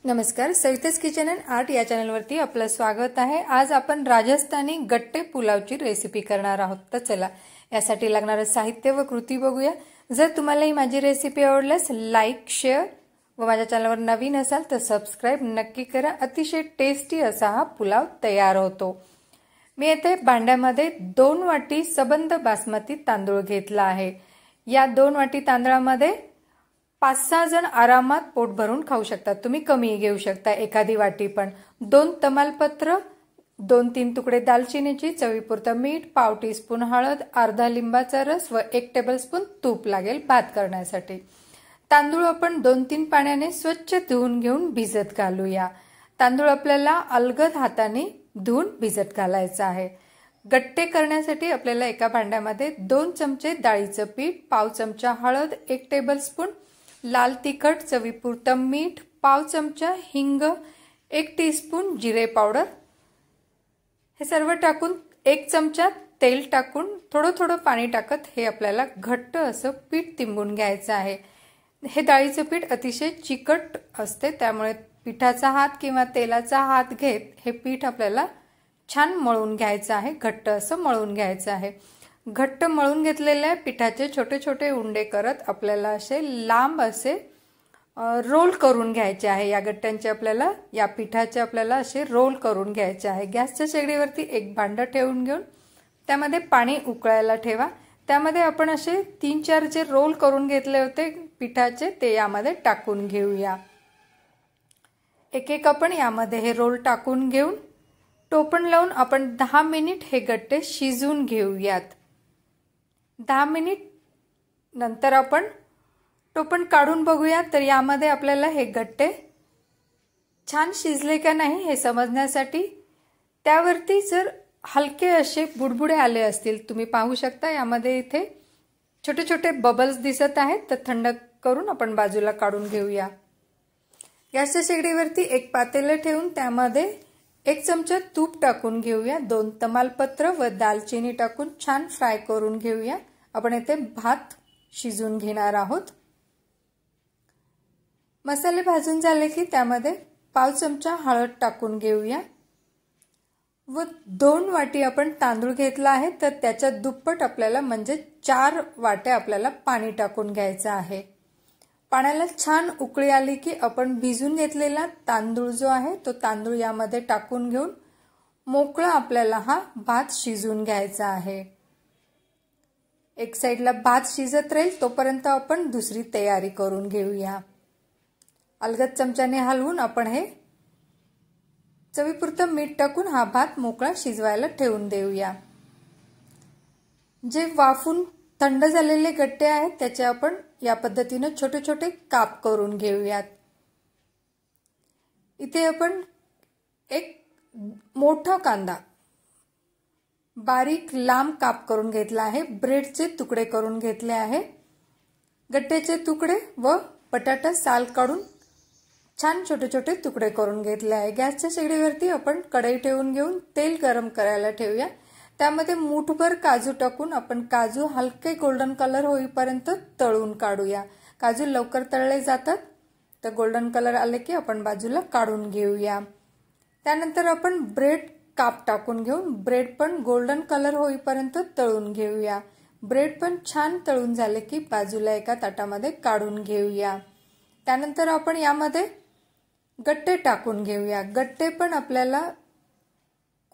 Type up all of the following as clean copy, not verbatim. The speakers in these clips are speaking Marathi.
नमस्कार, सविताज किचन अँड आर्ट या चॅनलवरती आपलं स्वागत आहे। आज आपण राजस्थानी गट्टे पुलावची रेसिपी करणार आहोत। तर चला यासाठी लागणारे साहित्य व कृती बघूया। जर तुम्हाला ही माझी रेसिपी आवडल्यास लाईक, शेअर व माझ्या चॅनलवर नवीन असाल तर सबस्क्राइब नक्की करा। अतिशय टेस्टी असा हा पुलाव तयार होतो। मी येथे भांड्यामध्ये 2 वाटी सबंध बासमती तांदूळ घेतला आहे। या 2 वाटी तांदळामध्ये 5-6 जण आरामात पोट भरून खाऊ शकतात। तुम्ही कमी घेऊ शकता, एखादी वाटी पण। 2 तमालपत्र, 2-3 तुकडे दालचिनीची, चवीपुरतं मीठ, पाव टीस्पून हळद, अर्धा लिंबाचा रस व 1 टेबलस्पून तूप लागेल भात करण्यासाठी। तांदूळ आपण 2-3 पाण्याने स्वच्छ धुवून घेऊन भिजत घालूया। तांदूळ आपल्याला अलगद हाताने धुवून भिजत घालायचा आहे। गट्टे करण्यासाठी आपल्याला एका भांड्यामध्ये 2 चमचे डाळीचं पीठ, पाव चमचा हळद, 1 टेबलस्पून लाल तिखट, चवीपुरतं मीठ, पाव चमचा हिंग, 1 टीस्पून जिरे पावडर हे सर्व टाकून 1 चमचा तेल टाकून थोडं पाणी टाकत हे आपल्याला घट्ट असं पीठ तिंबून घ्यायचं आहे। हे डाळीचं पीठ अतिशय चिकट असते, त्यामुळे पिठाचा हात किंवा तेलाचा हात घेत हे पीठ आपल्याला छान मळून घ्यायचं आहे। घट्ट असं मळून घ्यायचं आहे। घट्ट मळून घेतलेल्या पिठाचे छोटे छोटे उंडे करत आपल्याला असे लांब असे रोल करून घ्यायचे आहे। या गट्ट्यांचे आपल्याला, या पिठाचे आपल्याला असे रोल करून घ्यायचे आहे। गॅसच्या शेगडीवरती एक भांडं ठेवून घेऊन त्यामध्ये पाणी उकळायला ठेवा। त्यामध्ये आपण असे 3-4 जे रोल करून घेतले होते पिठाचे ते यामध्ये टाकून घेऊया। एक आपण यामध्ये हे रोल टाकून घेऊन टोपण लावून आपण 10 मिनिट हे गट्टे शिजवून घेऊयात। 10 मिनिट नंतर आपण टोपण काढून बघूया तर यामध्ये आपल्याला हे गट्टे छान शिजले का नाही हे समजण्यासाठी त्यावरती जर हलके असे बुडबुडे आले असतील, तुम्ही पाहू शकता यामध्ये इथे छोटे छोटे बबल्स दिसत आहेत, तर थंड करून आपण बाजूला काढून घेऊया। गॅसच्या शेगडीवरती एक पातेलं ठेवून त्यामध्ये 1 चमचा तूप टाकून घेऊया। 2 तमालपत्र व दालचिनी टाकून छान फ्राय करून घेऊया। आपण येथे भात शिजवून घेणार आहोत। मसाले भाजून झाले की त्यामध्ये पाव चमचा हळद टाकून घेऊया व 2 वाटी आपण तांदूळ घेतला आहे, तर त्याच्या दुप्पट आपल्याला म्हणजे 4 वाट्या आपल्याला पाणी टाकून घ्यायचं आहे। पाण्याला छान उकळी आली की आपण भिजून घेतलेला तांदूळ जो आहे तो तांदूळ यामध्ये टाकून घेऊन मोकळा आपल्याला हा भात शिजवून घ्यायचा आहे। एक साइडला भात शिजत राहील तोपर्यंत आपण दुसरी तयारी करून घेऊया। अलगद चमच्याने हलवून आपण हे चवीपुरतं मीठ टाकून हा भात मोकळा शिजवायला ठेवून देऊया। जे वाफून थंड झालेले गट्टे आहेत त्याचे आपण या पद्धतीने छोटे छोटे काप करून घेऊयात। इथे आपण एक मोठा कांदा बारीक लांब काप करून घेतला आहे। ब्रेडचे तुकडे करून घेतले आहे। गट्ट्याचे तुकडे व बटाटा साल काढून छान छोटे छोटे तुकडे करून घेतले आहे। गॅसच्या शेगडीवरती आपण कढई ठेवून घेऊन तेल गरम करायला ठेवूया। त्यामध्ये मूठभर काजू टाकून आपण काजू हलके गोल्डन कलर होईपर्यंत तळून काढूया। काजू लवकर तळले जातात, तर गोल्डन कलर आले की आपण बाजूला काढून घेऊया। त्यानंतर आपण ब्रेड काप टाकून घेऊन ब्रेड पण गोल्डन कलर होईपर्यंत तळून घेऊया। ब्रेड पण छान तळून झाले की बाजूला एका ताटामध्ये काढून घेऊया। त्यानंतर आपण यामध्ये गट्टे टाकून घेऊया। गट्टे पण आपल्याला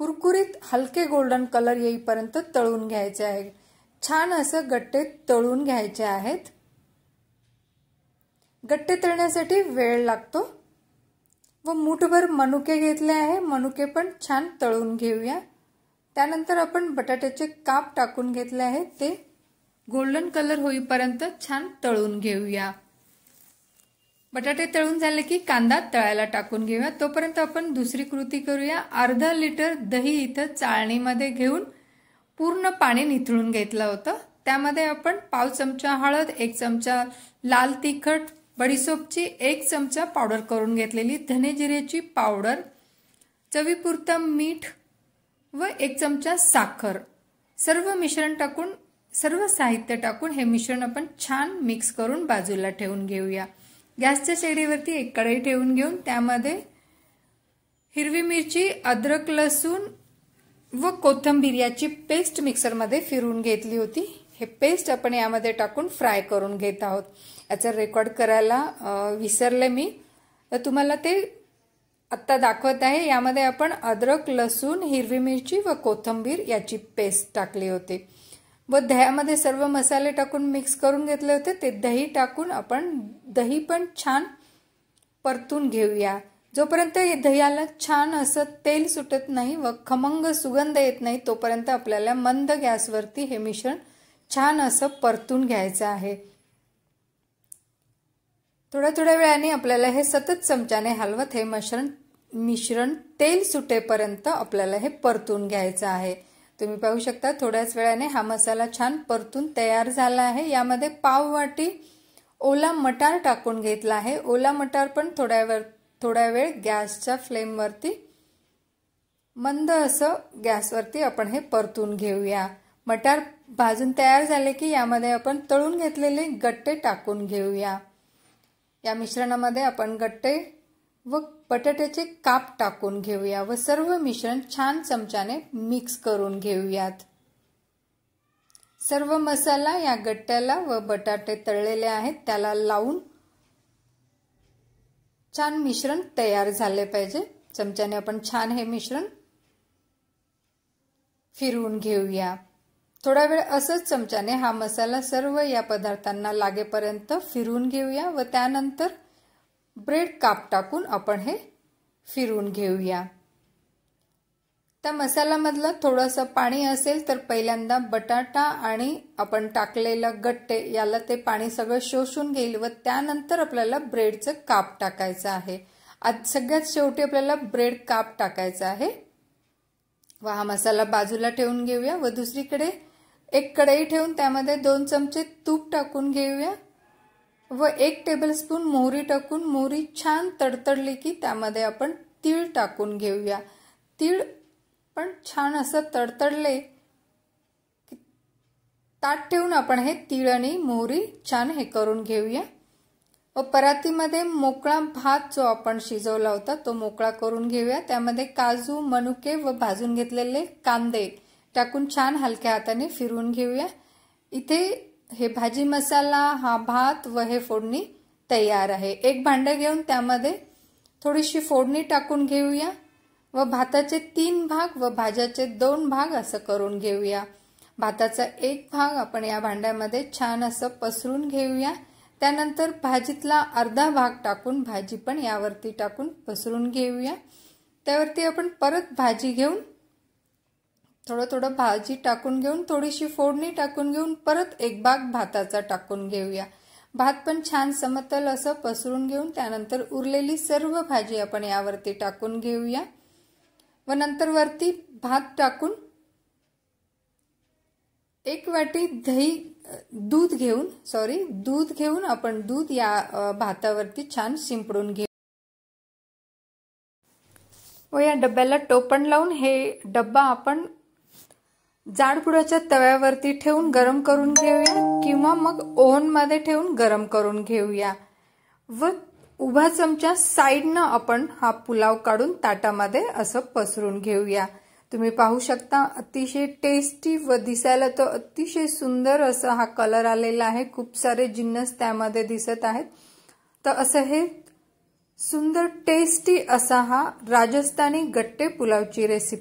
कुरकुरीत हलके गोल्डन कलर येईपर्यंत तळून घ्यायचे आहे। छान असं गट्टे तळून घ्यायचे आहेत। गट्टे तळण्यासाठी वेळ लागतो व मूठभर मनुके घेतले आहे। मनुके पण छान तळून घेऊया। त्यानंतर आपण बटाट्याचे काप टाकून घेतले आहेत, ते गोल्डन कलर होईपर्यंत छान तळून घेऊया। बटाटे तळून झाले की कांदा तळायला टाकून घेऊया। तोपर्यंत आपण दुसरी कृती करूया। अर्धा लिटर दही इथं चाळणीमध्ये घेऊन पूर्ण पाणी निथळून घेतलं होतं। त्यामध्ये आपण पाव चमचा हळद, 1 चमचा लाल तिखट, बडीशोपची 1 चमचा पावडर करून घेतलेली, धने जिरेची पावडर, चवीपुरतं मीठ व 1 चमचा साखर, सर्व मिश्रण टाकून सर्व साहित्य टाकून हे मिश्रण आपण छान मिक्स करून बाजूला ठेवून घेऊया। गॅसच्या शेगडीवरती एक कढई ठेवून घेऊन त्यामध्ये हिरवी मिरची, अद्रक, लसूण व कोथिंबीर याची पेस्ट मिक्सरमध्ये फिरवून घेतली होती। हे पेस्ट आपण यामध्ये टाकून फ्राय करून घेत आहोत। याचा रेकॉर्ड करायला विसरले मी, तर तुम्हाला ते आता दाखवत आहे। यामध्ये आपण अद्रक, लसूण, हिरवी मिरची व कोथिंबीर याची पेस्ट टाकली होती व दह्यामध्ये सर्व मसाले टाकून मिक्स करून घेतले होते। ते दही टाकून आपण दही पण छान परतून घेऊया। जोपर्यंत दह्याला छान असं तेल सुटत नाही व खमंग सुगंध येत नाही तोपर्यंत आपल्याला मंद गॅसवरती हे मिश्रण छान असं परतून घ्यायचं आहे। थोड्या वेळाने आपल्याला हे सतत चमच्याने हलवत हे मिश्रण तेल सुटेपर्यंत आपल्याला हे परतून घ्यायचं आहे। तुम्ही पाहू शकता थोड्याच वेळाने हा मसाला छान परतून तयार झाला आहे। यामध्ये पाव वाटी ओला मटार टाकून घेतला आहे। ओला मटार पण थोड्या वेळ गॅसच्या फ्लेमवरती मंद असं गॅसवरती आपण हे परतून घेऊया। मटार भाजून तयार झाले की यामध्ये आपण तळून घेतलेले गट्टे टाकून घेऊया। या मिश्रणामध्ये आपण गट्टे व बटाट्याचे काप टाकून घेऊया व सर्व मिश्रण छान चमच्याने मिक्स करून घेऊयात। सर्व मसाला या गट्ट्याला व बटाटे तळलेले आहेत त्याला लावून छान मिश्रण तयार झाले पाहिजे। चमच्याने आपण छान हे मिश्रण फिरवून घेऊया। थोडा वेळ असंच चमच्याने हा मसाला सर्व या पदार्थांना लागेपर्यंत फिरवून घेऊया व त्यानंतर ब्रेड काप टाकून आपण हे फिरवून घेऊया। त्या मसाल्यामधलं थोडंसं पाणी असेल तर पहिल्यांदा बटाटा आणि आपण टाकलेलं गट्टे याला ते पाणी सगळं शोषून घेईल व त्यानंतर आपल्याला ब्रेडचं काप टाकायचं आहे। आज सगळ्यात शेवटी आपल्याला ब्रेड काप टाकायचा आहे व हा मसाला बाजूला ठेवून घेऊया व दुसरीकडे एक कढई ठेवून त्यामध्ये 2 चमचे तूप टाकून घेऊया व 1 टेबलस्पून मोहरी टाकून मोहरी छान तडतडली की त्यामध्ये आपण तीळ टाकून घेऊया। तीळ पण छान असं तडतडले की ताट ठेवून आपण हे तीळ आणि मोहरी छान हे करून घेऊया व परातीमध्ये मोकळा भात जो आपण शिजवला होता तो मोकळा करून घेऊया। त्यामध्ये काजू, मनुके व भाजून घेतलेले कांदे टाकून छान हलक्या हाताने फिरवून घेऊया। इथे हे भाजी मसाला, हा भात व हे फोडणी तयार आहे। एक भांडं घेऊन त्यामध्ये थोडीशी फोडणी टाकून घेऊया व भाताचे 3 भाग व भाज्याचे 2 भाग असं करून घेऊया। भाताचा एक भाग आपण या भांड्यामध्ये छान असं पसरून घेऊया। त्यानंतर भाजीतला अर्धा भाग टाकून भाजी पण यावरती टाकून पसरून घेऊया। त्यावरती आपण परत भाजी घेऊन थोडं भाजी टाकून घेऊन थोडीशी फोडणी टाकून घेऊन परत एक भाग भाताचा टाकून घेऊया। भात पण छान समतल असं पसरून घेऊन त्यानंतर उरलेली सर्व भाजी आपण यावरती टाकून घेऊया व नंतर वरती भात टाकून 1 वाटी दूध घेऊन आपण दूध या भातावरती छान शिंपडून घेऊ व या डब्याला टोपण लावून हे डब्बा आपण जाडबुडाच्या तव्यावरती ठेवून गरम करून घेऊया किंवा मग ओव्हन मध्ये ठेवून गरम करून घेऊया व उभा चमचा साइडनं आपण हा पुलाव काढून ताटामध्ये असं पसरून घेऊया। तुम्ही पाहू शकता अतिशय टेस्टी व दिसायला तो अतिशय सुंदर असा हा कलर आलेला आहे। खूप सारे जिन्नस त्यामध्ये दिसत आहेत। तर असं हे सुंदर टेस्टी असा हा राजस्थानी गट्टे पुलावची रेसिपी